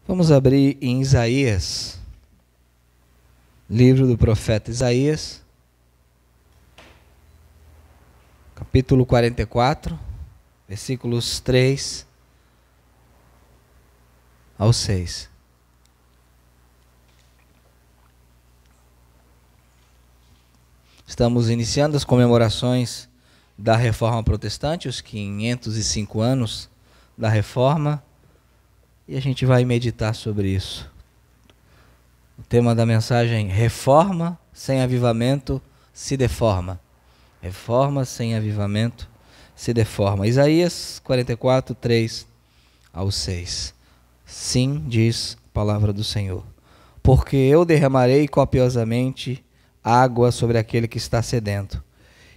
Vamos abrir em Isaías, livro do profeta Isaías, capítulo 44, versículos 3 ao 6. Estamos iniciando as comemorações da Reforma Protestante, os 505 anos da Reforma, e a gente vai meditar sobre isso. O tema da mensagem: reforma sem avivamento se deforma. Reforma sem avivamento se deforma. Isaías 44, 3 ao 6. Sim, diz a palavra do Senhor: porque eu derramarei copiosamente água sobre aquele que está sedento,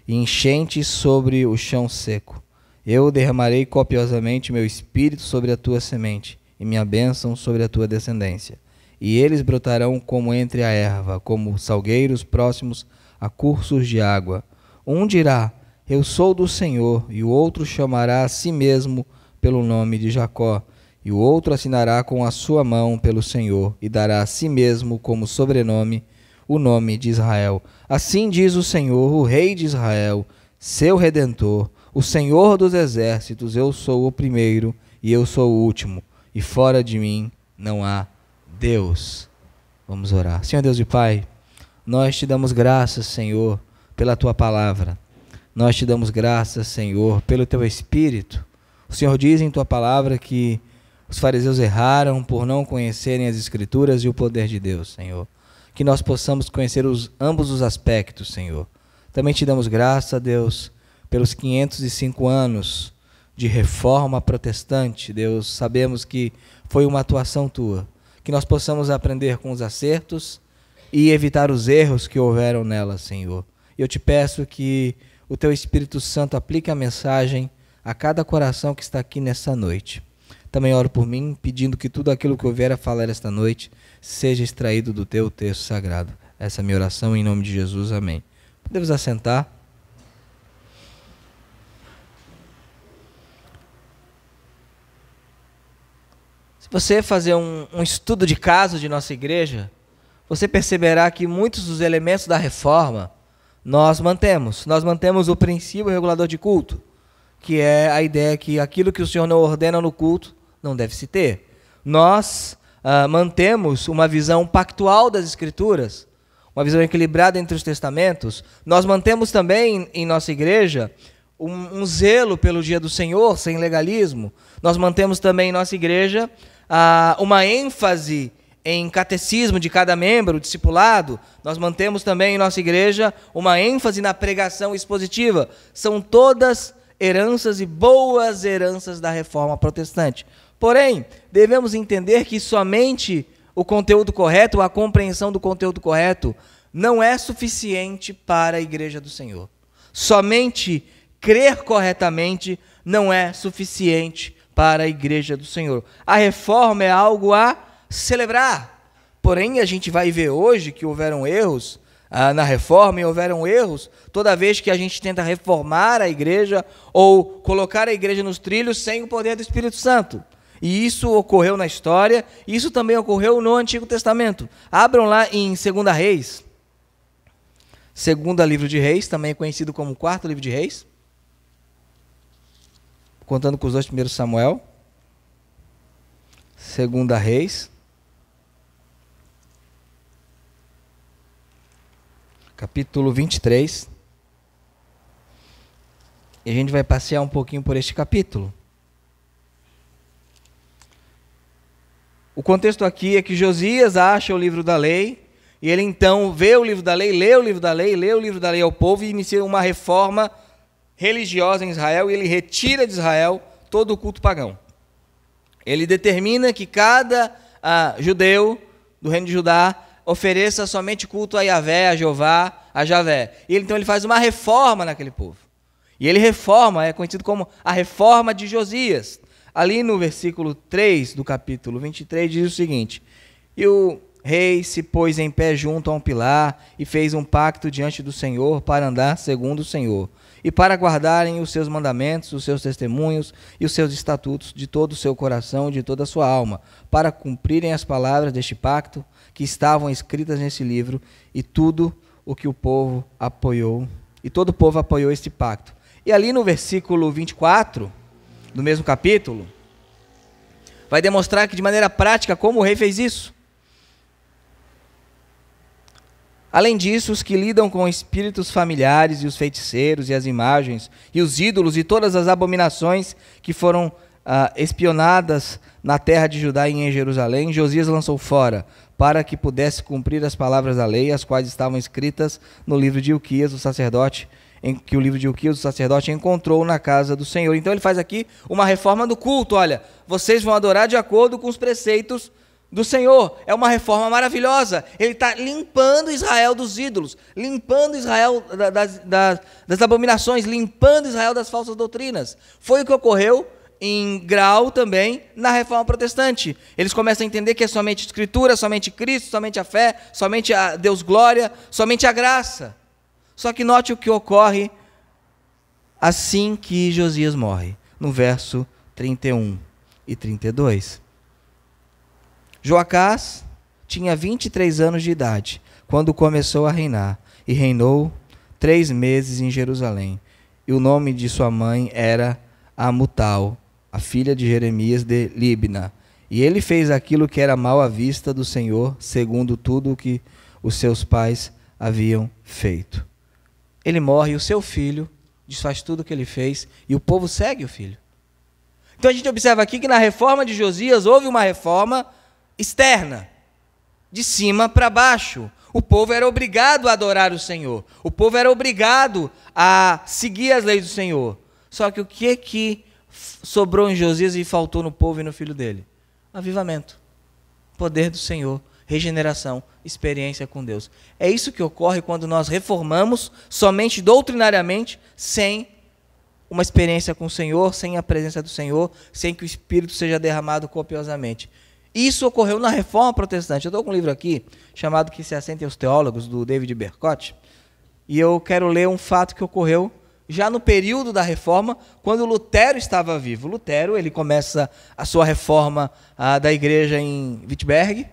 e enchente sobre o chão seco. Eu derramarei copiosamente meu espírito sobre a tua semente, e minha bênção sobre a tua descendência. E eles brotarão como entre a erva, como salgueiros próximos a cursos de água. Um dirá: eu sou do Senhor, e o outro chamará a si mesmo pelo nome de Jacó. E o outro assinará com a sua mão pelo Senhor, e dará a si mesmo como sobrenome o nome de Israel. Assim diz o Senhor, o Rei de Israel, seu Redentor, o Senhor dos exércitos: eu sou o primeiro e eu sou o último, e fora de mim não há Deus. Vamos orar. Senhor Deus e Pai, nós te damos graças, Senhor, pela tua palavra. Nós te damos graças, Senhor, pelo teu Espírito. O Senhor diz em tua palavra que os fariseus erraram por não conhecerem as Escrituras e o poder de Deus, Senhor. Que nós possamos conhecer ambos os aspectos, Senhor. Também te damos graça, Deus, pelos 505 anos de reforma protestante, Deus. Sabemos que foi uma atuação tua. Que nós possamos aprender com os acertos e evitar os erros que houveram nela, Senhor. E eu te peço que o teu Espírito Santo aplique a mensagem a cada coração que está aqui nessa noite. Também oro por mim, pedindo que tudo aquilo que eu vier a falar esta noite seja extraído do teu texto sagrado. Essa é a minha oração em nome de Jesus. Amém. Podemos assentar. Se você fazer um estudo de caso de nossa igreja, você perceberá que muitos dos elementos da reforma nós mantemos. Nós mantemos o princípio regulador de culto, que é a ideia que aquilo que o Senhor não ordena no culto não deve se ter. Nós mantemos uma visão pactual das Escrituras, uma visão equilibrada entre os testamentos. Nós mantemos também em nossa igreja um zelo pelo dia do Senhor, sem legalismo. Nós mantemos também em nossa igreja uma ênfase em catecismo de cada membro, discipulado. Nós mantemos também em nossa igreja uma ênfase na pregação expositiva. São todas heranças e boas heranças da Reforma Protestante. Porém, devemos entender que somente o conteúdo correto, a compreensão do conteúdo correto, não é suficiente para a igreja do Senhor. Somente crer corretamente não é suficiente para a igreja do Senhor. A reforma é algo a celebrar. Porém, a gente vai ver hoje que houveram erros na reforma, e houveram erros toda vez que a gente tenta reformar a igreja ou colocar a igreja nos trilhos sem o poder do Espírito Santo. E isso ocorreu na história, e isso também ocorreu no Antigo Testamento. Abram lá em 2 Reis, segundo livro de Reis, também conhecido como 4º livro de Reis, contando com os 2 primeiros Samuel. 2 Reis, capítulo 23. E a gente vai passear um pouquinho por este capítulo. O contexto aqui é que Josias acha o livro da lei, e ele então vê o livro da lei, lê o livro da lei, lê o livro da lei ao povo e inicia uma reforma religiosa em Israel, e ele retira de Israel todo o culto pagão. Ele determina que cada judeu do reino de Judá ofereça somente culto a Yahvé, a Jeová, a Javé. E então ele faz uma reforma naquele povo. E ele reforma, é conhecido como a reforma de Josias. Ali no versículo 3 do capítulo 23 diz o seguinte: e o rei se pôs em pé junto a um pilar e fez um pacto diante do Senhor para andar segundo o Senhor. e para guardarem os seus mandamentos, os seus testemunhos e os seus estatutos de todo o seu coração e de toda a sua alma, para cumprirem as palavras deste pacto que estavam escritas nesse livro, e tudo o que o povo apoiou, e todo o povo apoiou este pacto. E ali no versículo 24, do mesmo capítulo, vai demonstrar que de maneira prática como o rei fez isso. Além disso, os que lidam com espíritos familiares e os feiticeiros e as imagens e os ídolos e todas as abominações que foram espionadas na terra de Judá e em Jerusalém, Josias lançou fora, para que pudesse cumprir as palavras da lei, as quais estavam escritas no livro de Ilquias, o sacerdote, que o livro de Ilquias, o sacerdote, encontrou na casa do Senhor. Então ele faz aqui uma reforma do culto. Olha, vocês vão adorar de acordo com os preceitos do Senhor. É uma reforma maravilhosa. Ele está limpando Israel dos ídolos, limpando Israel das abominações, limpando Israel das falsas doutrinas. Foi o que ocorreu em grau também na reforma protestante. Eles começam a entender que é somente Escritura, somente Cristo, somente a fé, somente a Deus glória, somente a graça. Só que note o que ocorre assim que Josias morre, no verso 31 e 32. Joacás tinha 23 anos de idade quando começou a reinar, e reinou 3 meses em Jerusalém. E o nome de sua mãe era Amutal, a filha de Jeremias de Libna. E ele fez aquilo que era mal à vista do Senhor, segundo tudo o que os seus pais haviam feito. Ele morre, e o seu filho desfaz tudo o que ele fez, e o povo segue o filho. Então a gente observa aqui que na reforma de Josias houve uma reforma externa, de cima para baixo. O povo era obrigado a adorar o Senhor. O povo era obrigado a seguir as leis do Senhor. Só que o que sobrou em Josias e faltou no povo e no filho dele? Avivamento, poder do Senhor, regeneração, experiência com Deus. É isso que ocorre quando nós reformamos somente doutrinariamente, sem uma experiência com o Senhor, sem a presença do Senhor, sem que o Espírito seja derramado copiosamente. Isso ocorreu na Reforma Protestante. Eu estou com um livro aqui, chamado Que se assentem os teólogos, do David Bercott, e eu quero ler um fato que ocorreu já no período da Reforma, quando Lutero estava vivo. Lutero, ele começa a sua reforma da igreja em Wittenberg,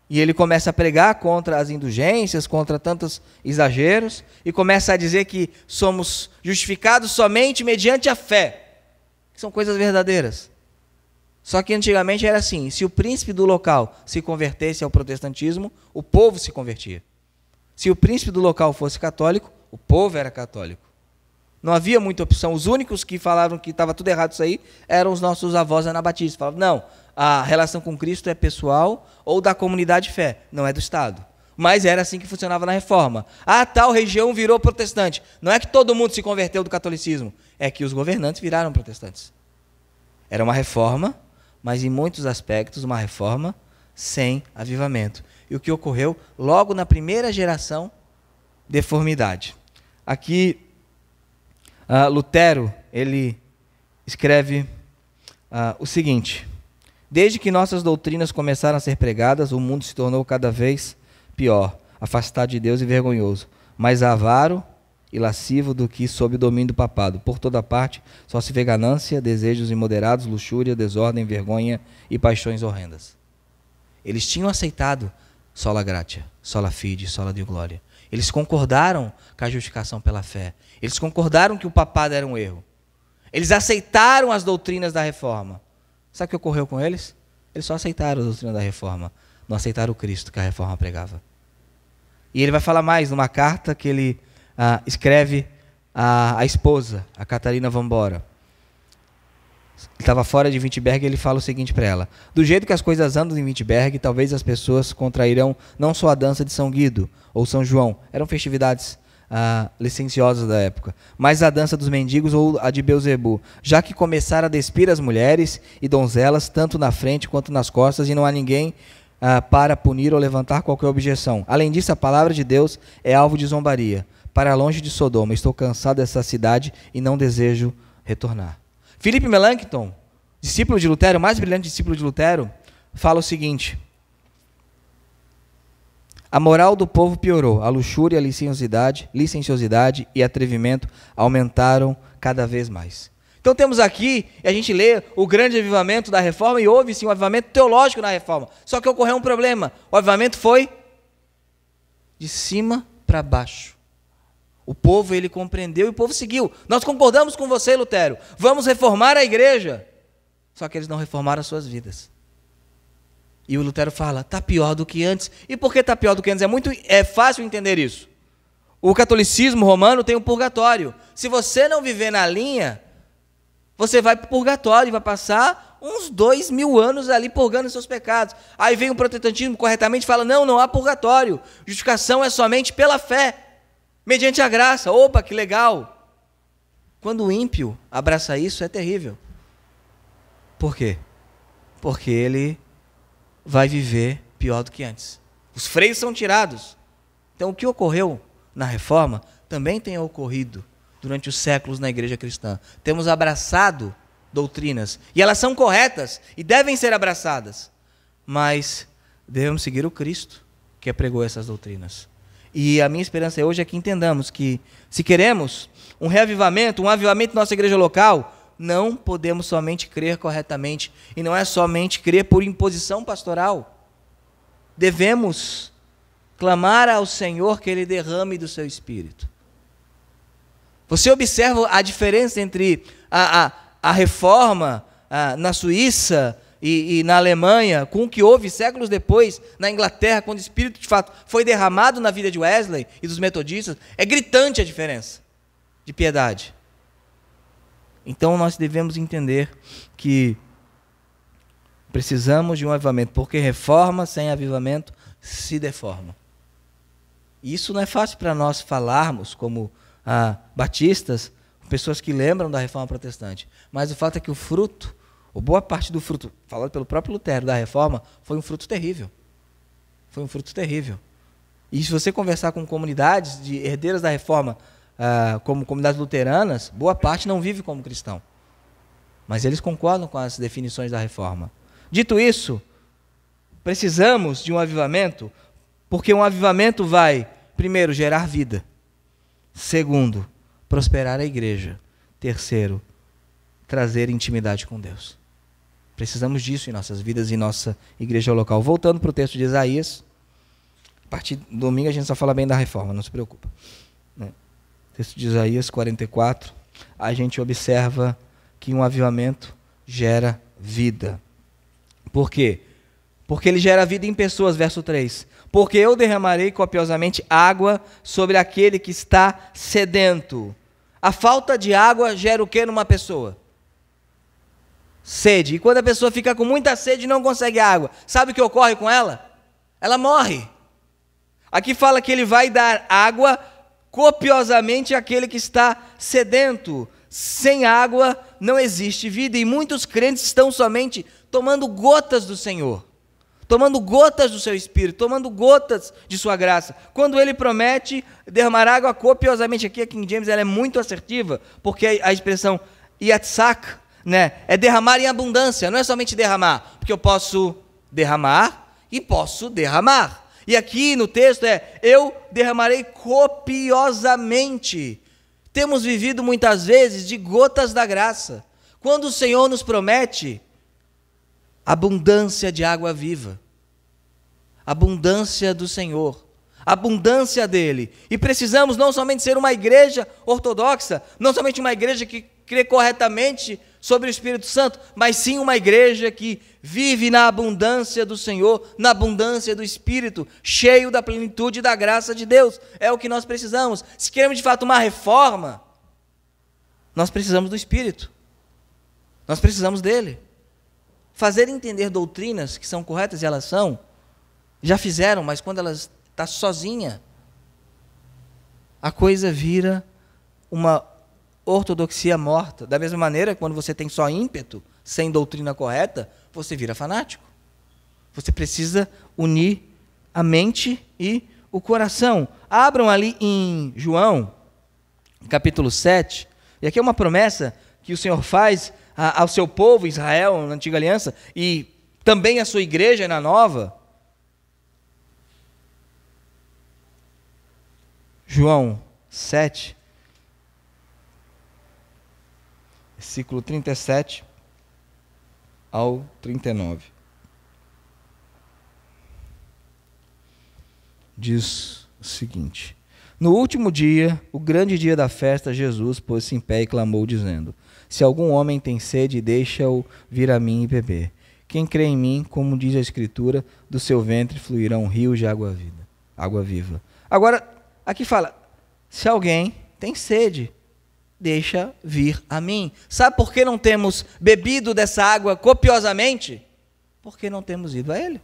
e ele começa a pregar contra as indulgências, contra tantos exageros, e começa a dizer que somos justificados somente mediante a fé, que são coisas verdadeiras. Só que antigamente era assim, se o príncipe do local se convertesse ao protestantismo, o povo se convertia. Se o príncipe do local fosse católico, o povo era católico. Não havia muita opção. Os únicos que falavam que estava tudo errado isso aí eram os nossos avós anabatistas. Falavam, não, a relação com Cristo é pessoal ou da comunidade de fé, não é do Estado. Mas era assim que funcionava na Reforma. A tal região virou protestante. Não é que todo mundo se converteu do catolicismo, é que os governantes viraram protestantes. Era uma reforma, mas em muitos aspectos uma reforma sem avivamento. E o que ocorreu logo na primeira geração? Deformidade. Aqui, Lutero, ele escreve o seguinte: desde que nossas doutrinas começaram a ser pregadas, o mundo se tornou cada vez pior, afastado de Deus e vergonhoso, mais avaro e lascivo do que sob o domínio do papado. Por toda parte só se vê ganância, desejos imoderados, luxúria, desordem, vergonha e paixões horrendas. Eles tinham aceitado sola gratia, sola fide, sola deo gloria. Eles concordaram com a justificação pela fé. Eles concordaram que o papado era um erro. Eles aceitaram as doutrinas da reforma. Sabe o que ocorreu com eles? Eles só aceitaram a doutrina da reforma, não aceitaram o Cristo que a reforma pregava. E ele vai falar mais numa carta que ele escreve à esposa, a Catarina Vambora. Ele estava fora de Wittenberg e ele fala o seguinte para ela: do jeito que as coisas andam em Wittenberg, talvez as pessoas contrairão não só a dança de São Guido ou São João, eram festividades licenciosas da época, mas a dança dos mendigos ou a de Beuzebu, já que começaram a despir as mulheres e donzelas, tanto na frente quanto nas costas, e não há ninguém para punir ou levantar qualquer objeção. Além disso, a palavra de Deus é alvo de zombaria. Para longe de Sodoma, estou cansado dessa cidade e não desejo retornar. Philip Melanchthon, discípulo de Lutero, o mais brilhante discípulo de Lutero, fala o seguinte: A moral do povo piorou. A luxúria, a licenciosidade e atrevimento aumentaram cada vez mais. Então temos aqui, a gente lê o grande avivamento da reforma, e houve sim um avivamento teológico na reforma. Só que ocorreu um problema. O avivamento foi de cima para baixo. O povo, ele compreendeu e o povo seguiu. Nós concordamos com você, Lutero. Vamos reformar a igreja. Só que eles não reformaram as suas vidas. E o Lutero fala, está pior do que antes. E por que está pior do que antes? É fácil entender isso. O catolicismo romano tem um purgatório. Se você não viver na linha, você vai para o purgatório e vai passar uns 2000 anos ali purgando os seus pecados. Aí vem o protestantismo corretamente e fala, não há purgatório. Justificação é somente pela fé, mediante a graça. Opa, que legal. Quando o ímpio abraça isso, é terrível. Por quê? Porque ele vai viver pior do que antes. Os freios são tirados. Então, o que ocorreu na reforma também tem ocorrido durante os séculos na igreja cristã. Temos abraçado doutrinas, e elas são corretas e devem ser abraçadas, mas devemos seguir o Cristo que pregou essas doutrinas. E a minha esperança hoje é que entendamos que, se queremos um reavivamento, um avivamento da nossa igreja local, não podemos somente crer corretamente, e não é somente crer por imposição pastoral. Devemos clamar ao Senhor que Ele derrame do seu Espírito. Você observa a diferença entre a reforma na Suíça e na Alemanha, com o que houve séculos depois na Inglaterra, quando o Espírito de fato foi derramado na vida de Wesley e dos metodistas? É gritante a diferença de piedade. Então nós devemos entender que precisamos de um avivamento, porque reforma sem avivamento se deforma. E isso não é fácil para nós falarmos como batistas, pessoas que lembram da reforma protestante. Mas o fato é que o fruto, ou boa parte do fruto, falado pelo próprio Lutero da reforma, foi um fruto terrível. Foi um fruto terrível. E se você conversar com comunidades de herdeiras da reforma, como comunidades luteranas, boa parte não vive como cristão. Mas eles concordam com as definições da reforma. Dito isso, precisamos de um avivamento, porque um avivamento vai, primeiro, gerar vida. Segundo, prosperar a igreja. Terceiro, trazer intimidade com Deus. Precisamos disso em nossas vidas e nossa igreja local. Voltando para o texto de Isaías, a partir do domingo a gente só fala bem da reforma, não se preocupa. Texto de Isaías 44, a gente observa que um avivamento gera vida. Por quê? Porque ele gera vida em pessoas, verso 3. Porque eu derramarei copiosamente água sobre aquele que está sedento. A falta de água gera o que numa pessoa? Sede. E quando a pessoa fica com muita sede e não consegue água, sabe o que ocorre com ela? Ela morre. Aqui fala que ele vai dar água copiosamente àquele que está sedento. Sem água não existe vida, e muitos crentes estão somente tomando gotas do Senhor, tomando gotas do seu Espírito, tomando gotas de sua graça. Quando ele promete derramar água copiosamente, aqui a King James ela é muito assertiva, porque a expressão yatzak, é derramar em abundância, não é somente derramar, porque eu posso derramar e posso derramar. E aqui no texto eu derramarei copiosamente. Temos vivido muitas vezes de gotas da graça, quando o Senhor nos promete abundância de água viva, abundância do Senhor, abundância dele. E precisamos não somente ser uma igreja ortodoxa, não somente uma igreja que crê corretamente sobre o Espírito Santo, mas sim uma igreja que vive na abundância do Senhor, na abundância do Espírito, cheio da plenitude da graça de Deus. É o que nós precisamos. Se queremos de fato uma reforma, nós precisamos do Espírito, nós precisamos dele. Fazer entender doutrinas que são corretas, e elas são, já fizeram, mas quando ela está sozinha, a coisa vira uma ortodoxia morta. Da mesma maneira, quando você tem só ímpeto, sem doutrina correta, você vira fanático. Você precisa unir a mente e o coração. Abram ali em João, capítulo 7, e aqui é uma promessa que o Senhor faz ao seu povo, Israel, na antiga aliança, e também à sua igreja na nova. João 7, versículo 37 ao 39. Diz o seguinte: no último dia, o grande dia da festa, Jesus pôs-se em pé e clamou, dizendo: se algum homem tem sede, deixa-o vir a mim e beber. Quem crê em mim, como diz a Escritura, do seu ventre fluirão rios de água viva. Agora, aqui fala, se alguém tem sede, deixa vir a mim. Sabe por que não temos bebido dessa água copiosamente? Porque não temos ido a Ele.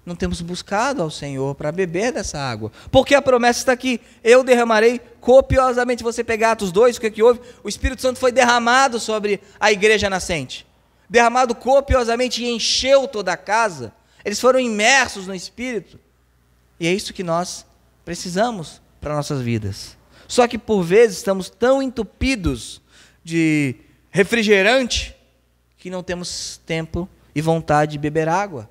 Não temos buscado ao Senhor para beber dessa água. Porque a promessa está aqui, eu derramarei copiosamente. Se você pegar Atos 2, o que houve? O Espírito Santo foi derramado sobre a igreja nascente. Derramado copiosamente e encheu toda a casa. Eles foram imersos no Espírito. E é isso que nós precisamos para nossas vidas. Só que por vezes estamos tão entupidos de refrigerante que não temos tempo e vontade de beber água.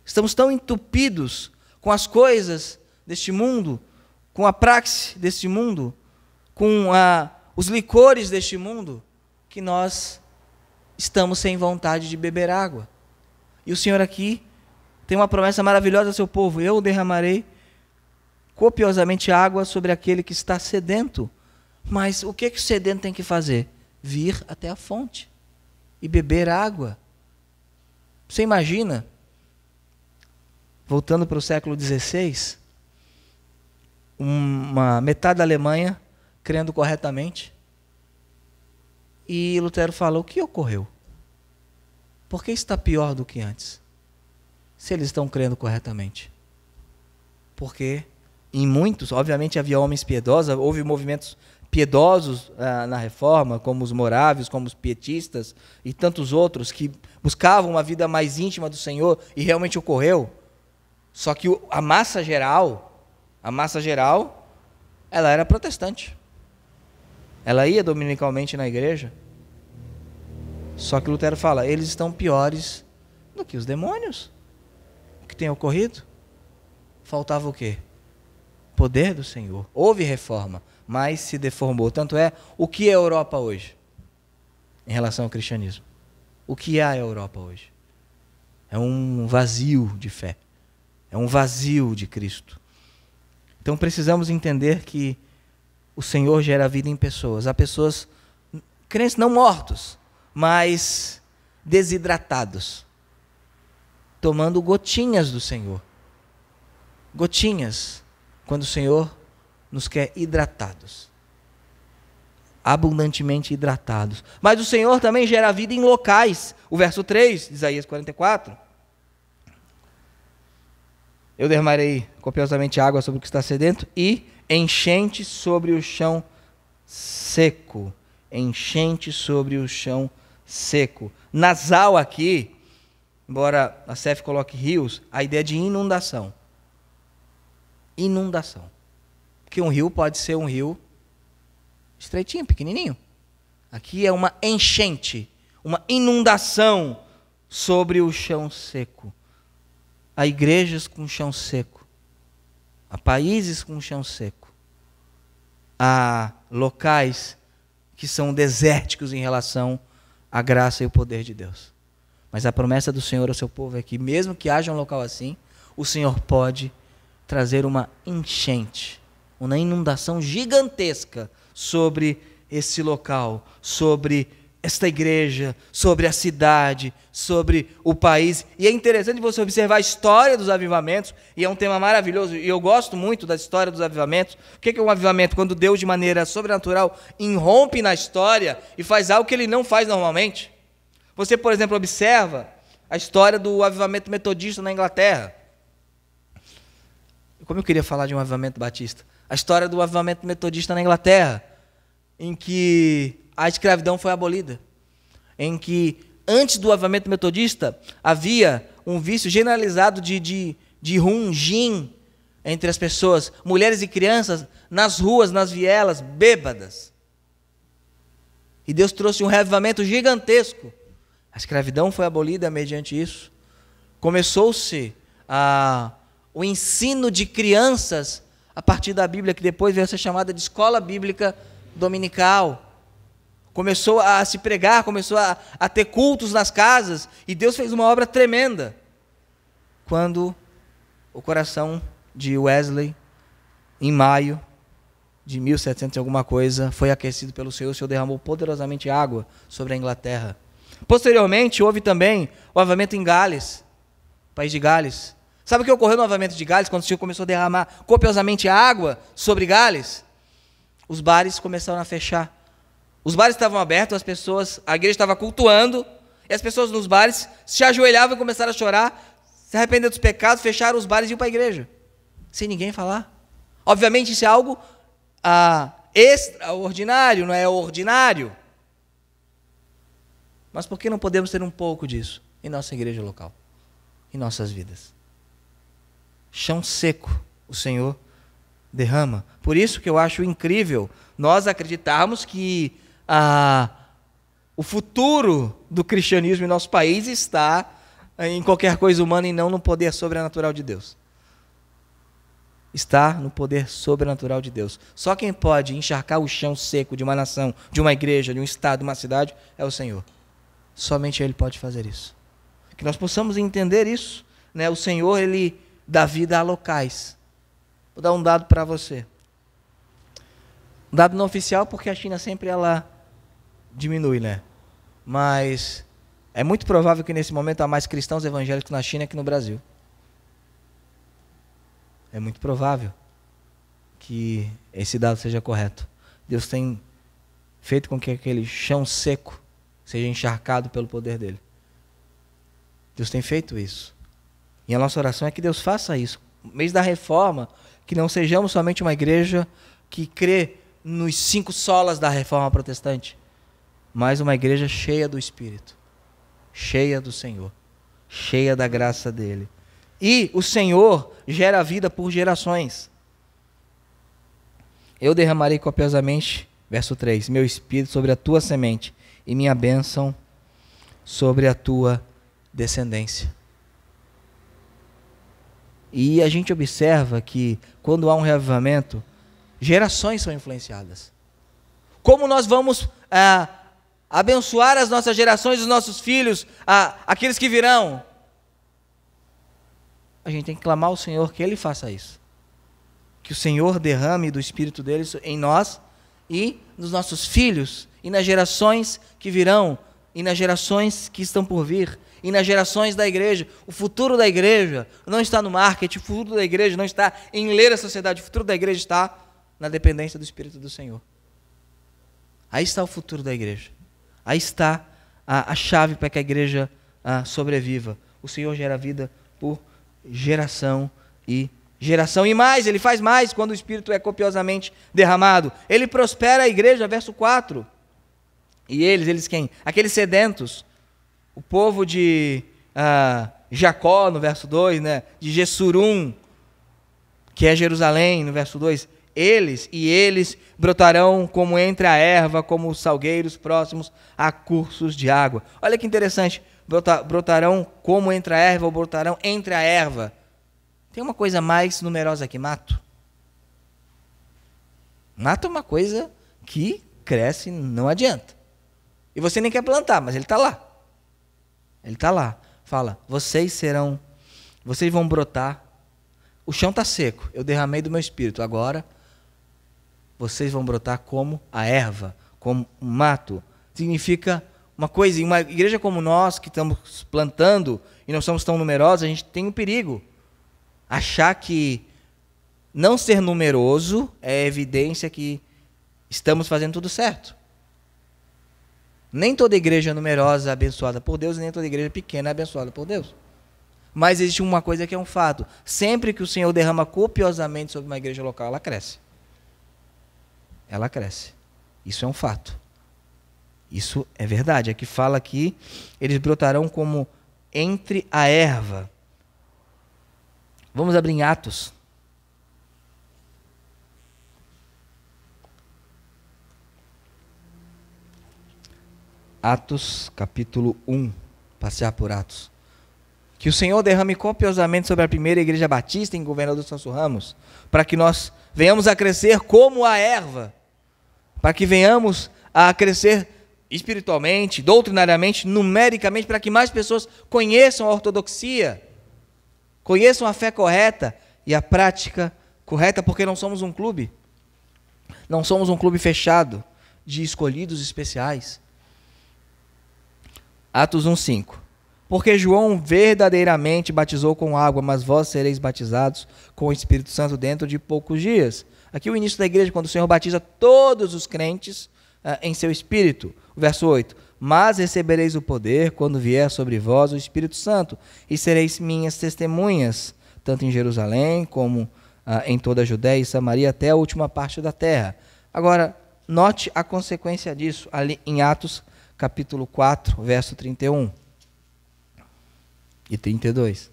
Estamos tão entupidos com as coisas deste mundo, com a praxe deste mundo, com os licores deste mundo, que nós estamos sem vontade de beber água. E o Senhor aqui tem uma promessa maravilhosa ao seu povo: eu derramarei copiosamente água sobre aquele que está sedento. Mas o que o sedento tem que fazer? Vir até a fonte e beber água. Você imagina, voltando para o século XVI, uma metade da Alemanha crendo corretamente, e Lutero falou: o que ocorreu? Por que está pior do que antes? Se eles estão crendo corretamente. Porque em muitos, obviamente havia homens piedosos, houve movimentos piedosos na Reforma, como os morávios, como os pietistas e tantos outros que buscavam uma vida mais íntima do Senhor, e realmente ocorreu. Só que a massa geral, ela era protestante. Ela ia dominicalmente na igreja. Só que Lutero fala, eles estão piores do que os demônios. O que tem ocorrido? Faltava o quê? Poder do Senhor. Houve reforma, mas se deformou. Tanto é, o que é a Europa hoje? Em relação ao cristianismo. O que é a Europa hoje? É um vazio de fé. É um vazio de Cristo. Então precisamos entender que o Senhor gera vida em pessoas. Há pessoas, crentes não mortos, mas desidratados, tomando gotinhas do Senhor. Gotinhas, quando o Senhor nos quer hidratados, abundantemente hidratados. Mas o Senhor também gera vida em locais. O verso 3, de Isaías 44. Eu derramarei copiosamente água sobre o que está sedento e enchente sobre o chão seco. Enchente sobre o chão seco. Nasal aqui, embora a CEF coloque rios, a ideia de inundação. Inundação. Porque um rio pode ser um rio estreitinho, pequenininho. Aqui é uma enchente, uma inundação sobre o chão seco. Há igrejas com chão seco. Há países com chão seco. Há locais que são desérticos em relação à graça e o poder de Deus. Mas a promessa do Senhor ao seu povo é que, mesmo que haja um local assim, o Senhor pode trazer uma enchente, uma inundação gigantesca sobre esse local, sobre esta igreja, sobre a cidade, sobre o país. E é interessante você observar a história dos avivamentos, e é um tema maravilhoso, e eu gosto muito da história dos avivamentos. O que é um avivamento? Quando Deus, de maneira sobrenatural, irrompe na história e faz algo que Ele não faz normalmente. Você, por exemplo, observa a história do avivamento metodista na Inglaterra. Como eu queria falar de um avivamento batista. A história do avivamento metodista na Inglaterra, em que a escravidão foi abolida. Em que, antes do avivamento metodista, havia um vício generalizado de rum, gin, entre as pessoas, mulheres e crianças, nas ruas, nas vielas, bêbadas. E Deus trouxe um reavivamento gigantesco. A escravidão foi abolida mediante isso. Começou-se o ensino de crianças a partir da Bíblia, que depois veio a ser chamada de escola bíblica dominical. Começou a se pregar, começou a ter cultos nas casas, e Deus fez uma obra tremenda. Quando o coração de Wesley, em maio de 1700 e alguma coisa, foi aquecido pelo Senhor, o Senhor derramou poderosamente água sobre a Inglaterra. Posteriormente, houve também o avivamento em Gales, país de Gales. Sabe o que ocorreu no avivamento de Gales, quando o Senhor começou a derramar copiosamente água sobre Gales? Os bares começaram a fechar. Os bares estavam abertos, a igreja estava cultuando, e as pessoas nos bares se ajoelhavam e começaram a chorar, se arrependeram dos pecados, fecharam os bares e iam para a igreja, sem ninguém falar. Obviamente isso é algo extraordinário, não é ordinário. Mas por que não podemos ter um pouco disso em nossa igreja local, em nossas vidas? Chão seco, o Senhor derrama. Por isso que eu acho incrível nós acreditarmos que o futuro do cristianismo em nosso país está em qualquer coisa humana e não no poder sobrenatural de Deus. Está no poder sobrenatural de Deus. Só quem pode encharcar o chão seco de uma nação, de uma igreja, de um estado, de uma cidade, é o Senhor. Somente Ele pode fazer isso. Que nós possamos entender isso, né? O Senhor, Ele dá vida a locais. Vou dar um dado para você. Um dado não oficial, porque a China sempre ela diminui, né? Mas é muito provável que nesse momento há mais cristãos evangélicos na China que no Brasil. É muito provável que esse dado seja correto. Deus tem feito com que aquele chão seco seja encharcado pelo poder dele. Deus tem feito isso. E a nossa oração é que Deus faça isso. No mês da reforma, que não sejamos somente uma igreja que crê nos 5 solas da reforma protestante, mas uma igreja cheia do Espírito, cheia do Senhor, cheia da graça dele. E o Senhor gera vida por gerações. Eu derramarei copiosamente, verso 3, meu Espírito sobre a tua semente e minha bênção sobre a tua descendência. E a gente observa que quando há um reavivamento, gerações são influenciadas. Como nós vamos abençoar as nossas gerações, os nossos filhos, aqueles que virão? A gente tem que clamar ao Senhor que Ele faça isso. Que o Senhor derrame do Espírito dele em nós e nos nossos filhos, e nas gerações que virão, e nas gerações que estão por vir, e nas gerações da igreja. O futuro da igreja não está no marketing, o futuro da igreja não está em ler a sociedade, o futuro da igreja está na dependência do Espírito do Senhor. Aí está o futuro da igreja. Aí está a chave para que a igreja sobreviva. O Senhor gera vida por geração e geração. E mais, Ele faz mais quando o Espírito é copiosamente derramado. Ele prospera a igreja, verso 4. E eles quem? Aqueles sedentos. O povo de Jacó, no verso 2, né? De Gessurum, que é Jerusalém, no verso 2. Eles brotarão como entre a erva, como os salgueiros próximos a cursos de água. Olha que interessante. Brotarão como entre a erva, ou brotarão entre a erva. Tem uma coisa mais numerosa que mato? Mato é uma coisa que cresce, não adianta. E você nem quer plantar, mas ele está lá. Ele está lá. Fala, vocês vão brotar. O chão está seco, eu derramei do meu Espírito. Agora, vocês vão brotar como a erva, como um mato. Significa uma coisa, em uma igreja como nós, que estamos plantando e não somos tão numerosos, a gente tem um perigo. Achar que não ser numeroso é evidência que estamos fazendo tudo certo. Nem toda igreja numerosa é abençoada por Deus, e nem toda igreja pequena é abençoada por Deus. Mas existe uma coisa que é um fato. Sempre que o Senhor derrama copiosamente sobre uma igreja local, ela cresce. Ela cresce. Isso é um fato. Isso é verdade. Aqui fala que eles brotarão como entre a erva. Vamos abrir em Atos. Atos, capítulo 1. Passear por Atos. Que o Senhor derrame copiosamente sobre a primeira igreja batista em Governador Celso Ramos, para que nós venhamos a crescer como a erva, para que venhamos a crescer espiritualmente, doutrinariamente, numericamente, para que mais pessoas conheçam a ortodoxia, conheçam a fé correta e a prática correta, porque não somos um clube. Não somos um clube fechado de escolhidos especiais. Atos 1:5. Porque João verdadeiramente batizou com água, mas vós sereis batizados com o Espírito Santo dentro de poucos dias. Aqui o início da igreja, quando o Senhor batiza todos os crentes em seu Espírito. Verso 8. Mas recebereis o poder quando vier sobre vós o Espírito Santo, e sereis minhas testemunhas, tanto em Jerusalém como em toda a Judéia e Samaria, até a última parte da terra. Agora, note a consequência disso, ali em Atos capítulo 4, verso 31 e 32.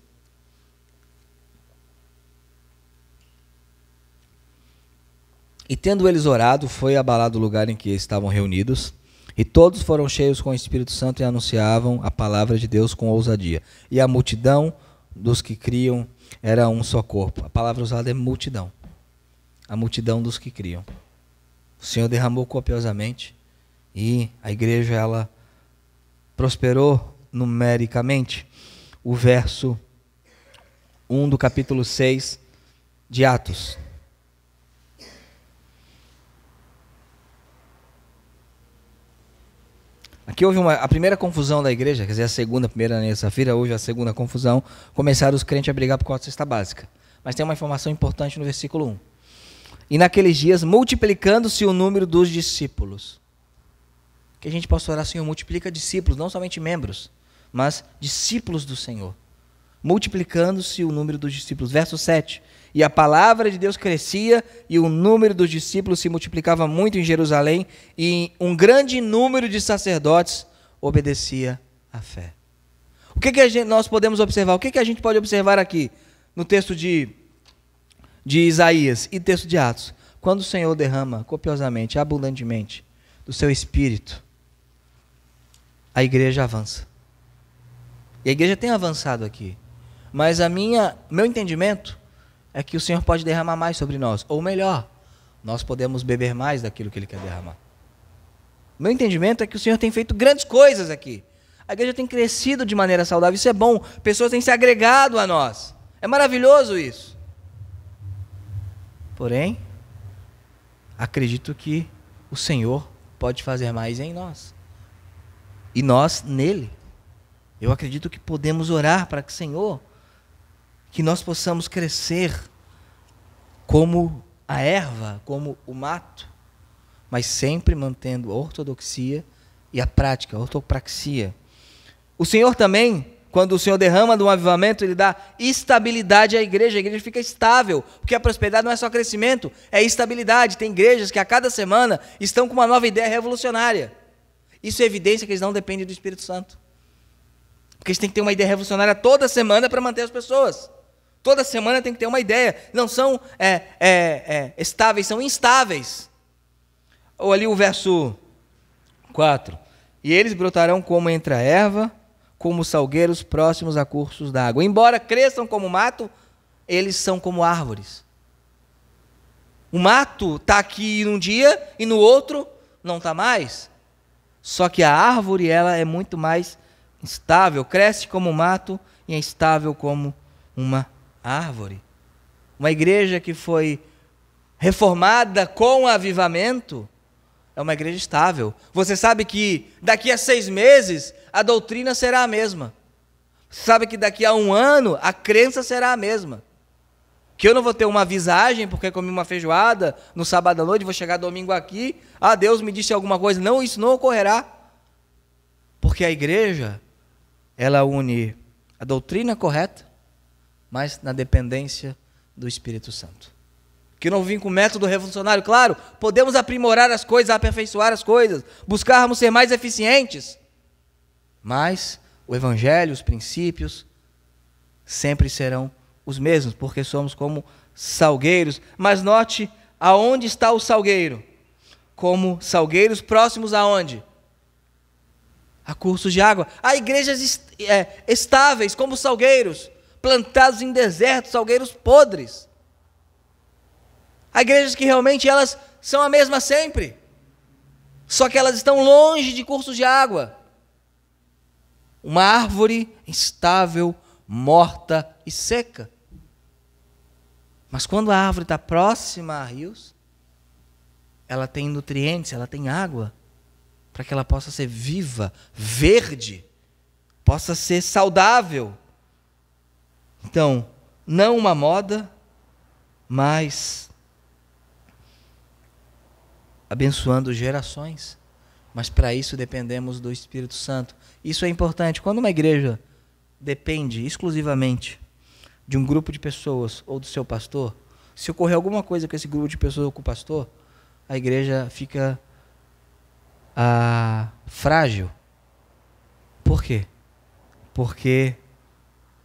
E tendo eles orado, foi abalado o lugar em que estavam reunidos, e todos foram cheios com o Espírito Santo e anunciavam a palavra de Deus com ousadia. E a multidão dos que criam era um só corpo. A palavra usada é multidão. A multidão dos que criam. O Senhor derramou copiosamente e a igreja ela prosperou numericamente. O verso 1 do capítulo 6 de Atos. Aqui houve a primeira confusão da igreja, quer dizer, a segunda, a primeira na Safira, hoje a segunda confusão, começaram os crentes a brigar por causa da cesta básica. Mas tem uma informação importante no versículo 1. E naqueles dias, multiplicando-se o número dos discípulos. Que a gente possa orar, Senhor, multiplica discípulos, não somente membros, mas discípulos do Senhor. Multiplicando-se o número dos discípulos. Verso 7. E a palavra de Deus crescia, e o número dos discípulos se multiplicava muito em Jerusalém, e um grande número de sacerdotes obedecia à fé. O que nós podemos observar? O que a gente pode observar aqui no texto de Isaías e texto de Atos? Quando o Senhor derrama copiosamente, abundantemente, do seu Espírito, a igreja avança. E a igreja tem avançado aqui. Mas meu entendimento é que o Senhor pode derramar mais sobre nós. Ou melhor, nós podemos beber mais daquilo que Ele quer derramar. Meu entendimento é que o Senhor tem feito grandes coisas aqui. A igreja tem crescido de maneira saudável. Isso é bom. Pessoas têm se agregado a nós. É maravilhoso isso. Porém, acredito que o Senhor pode fazer mais em nós. E nós nele. Eu acredito que podemos orar para que, Senhor, que nós possamos crescer como a erva, como o mato, mas sempre mantendo a ortodoxia e a prática, a ortopraxia. O Senhor também, quando o Senhor derrama de um avivamento, Ele dá estabilidade à igreja. A igreja fica estável, porque a prosperidade não é só crescimento, é estabilidade. Tem igrejas que a cada semana estão com uma nova ideia revolucionária. Isso é evidência que eles não dependem do Espírito Santo. Porque eles têm que ter uma ideia revolucionária toda semana para manter as pessoas. Toda semana tem que ter uma ideia. Não são estáveis, são instáveis. Ou ali o verso 4. E eles brotarão como entre a erva, como salgueiros próximos a cursos d'água. Embora cresçam como mato, eles são como árvores. O mato está aqui num dia e no outro não está mais. Só que a árvore ela é muito mais estável. Cresce como mato e é estável como uma árvore. Uma igreja que foi reformada com avivamento é uma igreja estável. Você sabe que daqui a 6 meses a doutrina será a mesma. Você sabe que daqui a 1 ano a crença será a mesma. Que eu não vou ter uma visagem porque comi uma feijoada no sábado à noite, vou chegar domingo aqui, Deus me disse alguma coisa. Não, isso não ocorrerá. Porque a igreja, ela une a doutrina correta, mas na dependência do Espírito Santo. Que não vim com método revolucionário. Claro, podemos aprimorar as coisas, aperfeiçoar as coisas, buscarmos ser mais eficientes. Mas o Evangelho, os princípios, sempre serão os mesmos, porque somos como salgueiros. Mas note aonde está o salgueiro. Como salgueiros próximos aonde? a cursos de água. Há igrejas estáveis, como salgueiros, plantados em desertos, salgueiros podres. Há igrejas que realmente elas são a mesma sempre, só que elas estão longe de cursos de água. Uma árvore instável, morta e seca. Mas quando a árvore está próxima a rios, ela tem nutrientes, ela tem água, para que ela possa ser viva, verde, possa ser saudável. Então, não uma moda, mas abençoando gerações. Mas para isso dependemos do Espírito Santo. Isso é importante. Quando uma igreja depende exclusivamente de um grupo de pessoas ou do seu pastor, se ocorrer alguma coisa com esse grupo de pessoas ou com o pastor, a igreja fica frágil. Por quê? Porque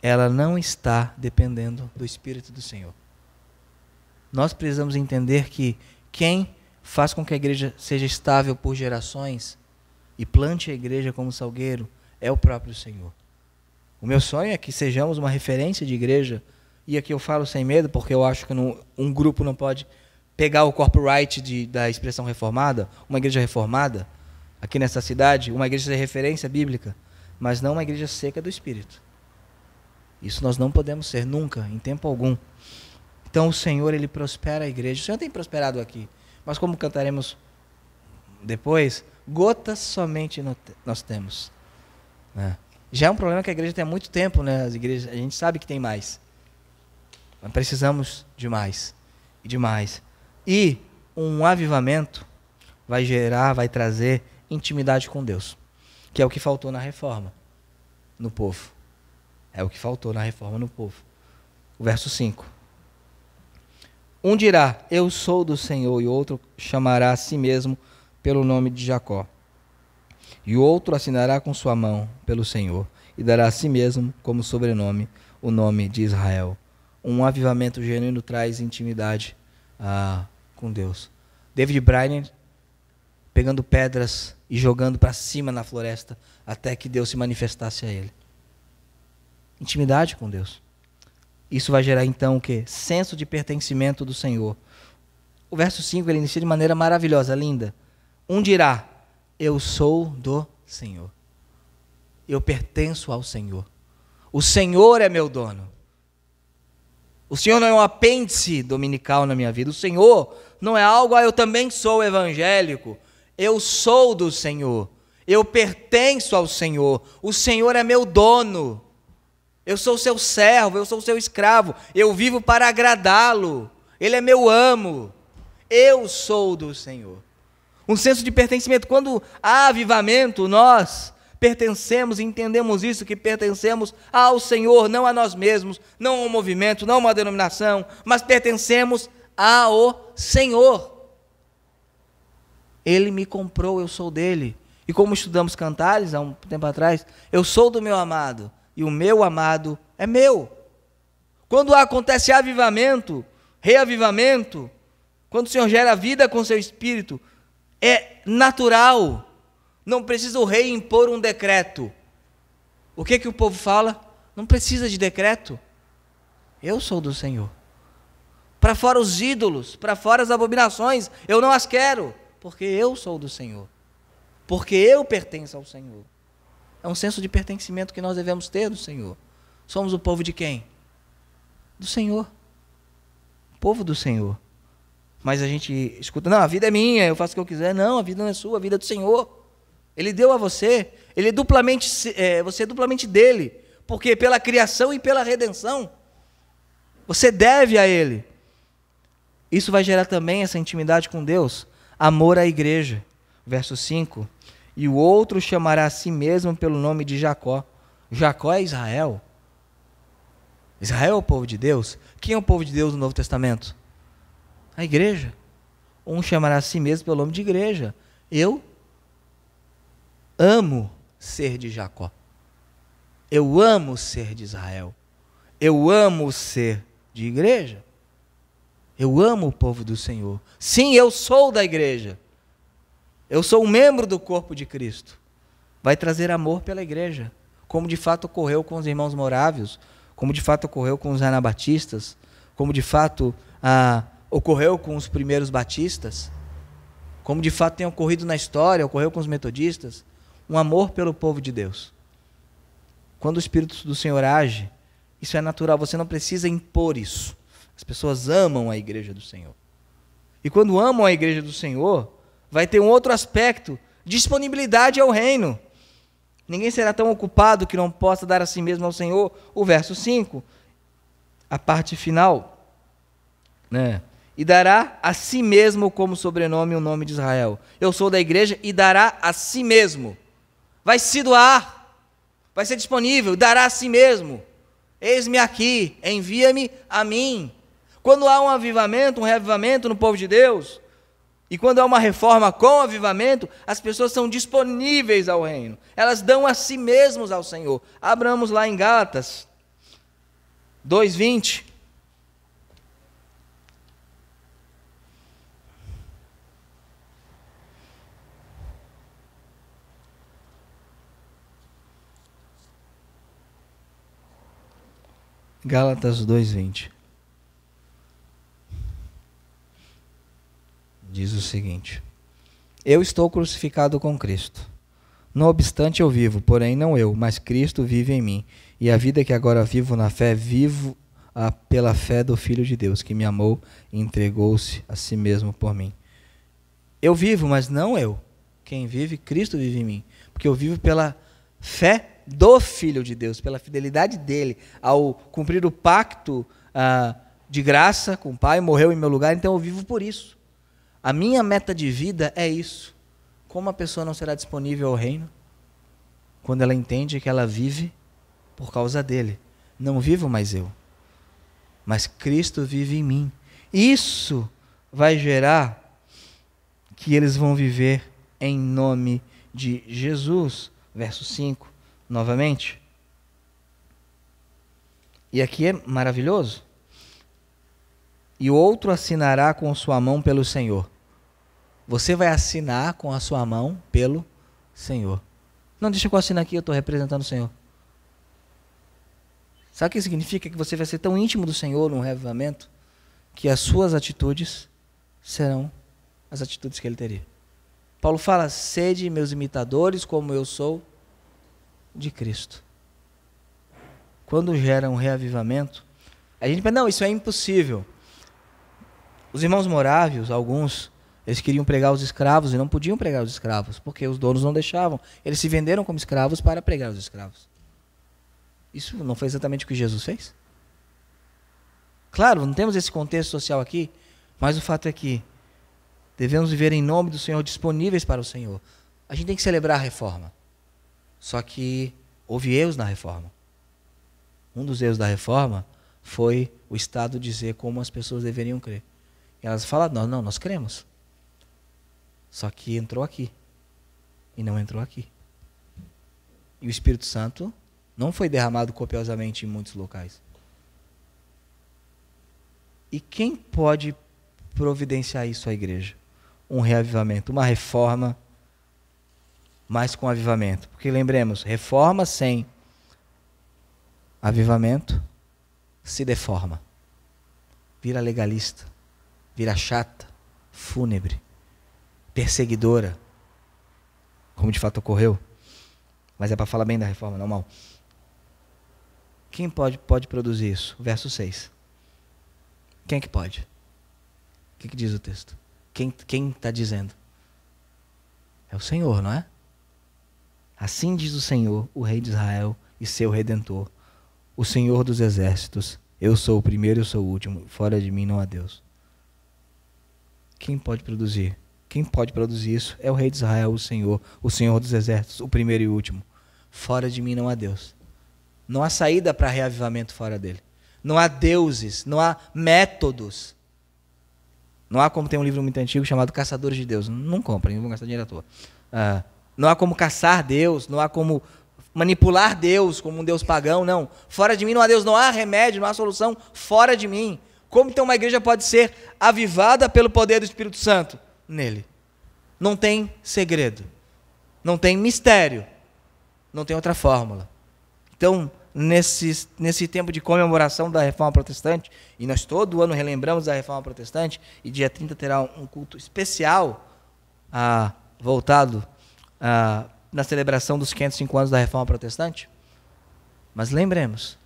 ela não está dependendo do Espírito do Senhor. Nós precisamos entender que quem faz com que a igreja seja estável por gerações e plante a igreja como salgueiro é o próprio Senhor. O meu sonho é que sejamos uma referência de igreja, e aqui eu falo sem medo, porque eu acho que um grupo não pode pegar o copyright da expressão reformada, uma igreja reformada, aqui nessa cidade, uma igreja de referência bíblica, mas não uma igreja seca do Espírito. Isso nós não podemos ser nunca, em tempo algum. Então o Senhor, Ele prospera a igreja. O Senhor tem prosperado aqui, mas como cantaremos depois, gotas somente nós temos. Já é um problema que a igreja tem há muito tempo, né? As igrejas, a gente sabe que tem mais, mas precisamos de mais e de mais. E um avivamento vai trazer intimidade com Deus, que é o que faltou na reforma, no povo. É o que faltou na reforma no povo. O verso 5. Um dirá, eu sou do Senhor, e outro chamará a si mesmo pelo nome de Jacó. E outro assinará com sua mão pelo Senhor, e dará a si mesmo como sobrenome o nome de Israel. Um avivamento genuíno traz intimidade com Deus. David Brainerd pegando pedras e jogando para cima na floresta até que Deus se manifestasse a ele. Intimidade com Deus. Isso vai gerar então o quê? Senso de pertencimento do Senhor. O verso 5 ele inicia de maneira maravilhosa, linda. Um dirá, eu sou do Senhor. Eu pertenço ao Senhor. O Senhor é meu dono. O Senhor não é um apêndice dominical na minha vida. O Senhor não é algo, eu também sou evangélico. Eu sou do Senhor. Eu pertenço ao Senhor. O Senhor é meu dono. Eu sou seu servo, eu sou seu escravo. Eu vivo para agradá-lo. Ele é meu amo. Eu sou do Senhor. Um senso de pertencimento. Quando há avivamento, nós pertencemos e entendemos isso, que pertencemos ao Senhor, não a nós mesmos, não a um movimento, não a uma denominação, mas pertencemos ao Senhor. Ele me comprou, eu sou dele. E como estudamos Cantares há um tempo atrás, eu sou do meu amado, e o meu amado é meu. Quando acontece avivamento, reavivamento, quando o Senhor gera vida com seu Espírito, é natural. Não precisa o rei impor um decreto. O que o povo fala? Não precisa de decreto. Eu sou do Senhor. Para fora os ídolos, para fora as abominações, eu não as quero, porque eu sou do Senhor. Porque eu pertenço ao Senhor. É um senso de pertencimento que nós devemos ter do Senhor. Somos o povo de quem? Do Senhor. O povo do Senhor. Mas a gente escuta, não, a vida é minha, eu faço o que eu quiser. Não, a vida não é sua, a vida é do Senhor. Ele deu a você, você é duplamente dele, porque pela criação e pela redenção, você deve a ele. Isso vai gerar também essa intimidade com Deus, amor à igreja. Verso 5, e o outro chamará a si mesmo pelo nome de Jacó. Jacó é Israel. Israel é o povo de Deus. Quem é o povo de Deus no Novo Testamento? A igreja. Um chamará a si mesmo pelo nome de igreja. Eu amo ser de Jacó. Eu amo ser de Israel. Eu amo ser de igreja. Eu amo o povo do Senhor. Sim, eu sou da igreja. Eu sou um membro do corpo de Cristo. vai trazer amor pela igreja, como de fato ocorreu com os irmãos morávios, como de fato ocorreu com os anabatistas, como de fato ocorreu com os primeiros batistas, como de fato tem ocorrido na história, ocorreu com os metodistas, um amor pelo povo de Deus. Quando o Espírito do Senhor age, isso é natural, você não precisa impor isso. As pessoas amam a igreja do Senhor. E quando amam a igreja do Senhor, vai ter um outro aspecto, disponibilidade ao reino. Ninguém será tão ocupado que não possa dar a si mesmo ao Senhor. O verso 5, a parte final, né? E dará a si mesmo como sobrenome o nome de Israel. Eu sou da igreja e dará a si mesmo. Vai se doar, vai ser disponível, dará a si mesmo. Eis-me aqui, envia-me a mim. Quando há um avivamento, um reavivamento no povo de Deus, e quando há uma reforma com avivamento, as pessoas são disponíveis ao reino. Elas dão a si mesmos ao Senhor. Abramos lá em Gálatas 2:20. Gálatas 2:20. Diz o seguinte: eu estou crucificado com Cristo. Não obstante eu vivo, porém não eu, mas Cristo vive em mim. E a vida que agora vivo na fé, vivo pela fé do Filho de Deus, que me amou e entregou-se a si mesmo por mim. Eu vivo, mas não eu. Quem vive, Cristo vive em mim. Porque eu vivo pela fé do Filho de Deus, pela fidelidade dele, ao cumprir o pacto de graça com o Pai, morreu em meu lugar, então eu vivo por isso. A minha meta de vida é isso. Como a pessoa não será disponível ao reino? Quando ela entende que ela vive por causa dele. Não vivo mais eu, mas Cristo vive em mim. Isso vai gerar que eles vão viver em nome de Jesus. Verso 5, novamente. E aqui é maravilhoso. E o outro assinará com sua mão pelo Senhor. Você vai assinar com a sua mão pelo Senhor. Não, deixa que eu assino aqui, eu estou representando o Senhor. Sabe o que significa? Que você vai ser tão íntimo do Senhor no reavivamento, que as suas atitudes serão as atitudes que ele teria. Paulo fala, sede meus imitadores como eu sou de Cristo. Quando gera um reavivamento, a gente pensa, não, isso é impossível. Os irmãos morávios, alguns, eles queriam pregar os escravos e não podiam pregar os escravos, porque os donos não deixavam. Eles se venderam como escravos para pregar os escravos. Isso não foi exatamente o que Jesus fez? Claro, não temos esse contexto social aqui, mas o fato é que devemos viver em nome do Senhor, disponíveis para o Senhor. A gente tem que celebrar a reforma. Só que houve erros na reforma. Um dos erros da reforma foi o Estado dizer como as pessoas deveriam crer. E elas falaram, não, nós cremos. Só que entrou aqui. E não entrou aqui. E o Espírito Santo não foi derramado copiosamente em muitos locais. E quem pode providenciar isso à igreja? Um reavivamento, uma reforma, mas com avivamento. Porque lembremos, reforma sem avivamento se deforma. Vira legalista. Vira chata, fúnebre, perseguidora, como de fato ocorreu. Mas é para falar bem da reforma, não mal. Quem pode produzir isso? Verso 6. Quem é que pode? O que diz o texto? Quem está dizendo? É o Senhor, não é? Assim diz o Senhor, o Rei de Israel e seu Redentor, o Senhor dos exércitos. Eu sou o primeiro e eu sou o último. Fora de mim não há Deus. Quem pode produzir? Quem pode produzir isso é o Rei de Israel, o Senhor dos exércitos, o primeiro e o último. Fora de mim não há Deus. Não há saída para reavivamento fora dele. Não há deuses, não há métodos. Não há como tem um livro muito antigo chamado Caçadores de Deus. Não comprem, não vão gastar dinheiro à toa. Não há como caçar Deus, não há como manipular Deus como um Deus pagão, não. Fora de mim não há Deus, não há remédio, não há solução fora de mim. Como então uma igreja pode ser avivada pelo poder do Espírito Santo? Nele. Não tem segredo. Não tem mistério. Não tem outra fórmula. Então, nesse tempo de comemoração da Reforma Protestante, e nós todo ano relembramos a Reforma Protestante, e dia 30 terá um culto especial voltado na celebração dos 505 anos da Reforma Protestante. Mas lembremos,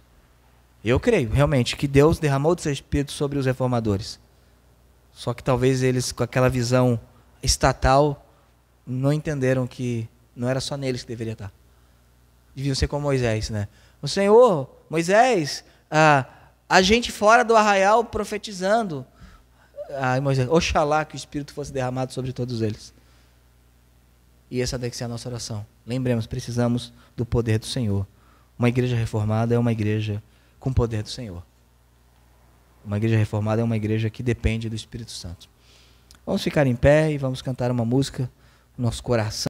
eu creio realmente que Deus derramou do seu Espírito sobre os reformadores. Só que talvez eles, com aquela visão estatal, não entenderam que não era só neles que deveria estar. Deviam ser como Moisés, né? O Senhor, Moisés, a gente fora do arraial profetizando. Moisés, oxalá que o Espírito fosse derramado sobre todos eles. E essa deve ser a nossa oração. Lembremos, precisamos do poder do Senhor. Uma igreja reformada é uma igreja com o poder do Senhor. Uma igreja reformada é uma igreja que depende do Espírito Santo. Vamos ficar em pé e vamos cantar uma música no nosso coração.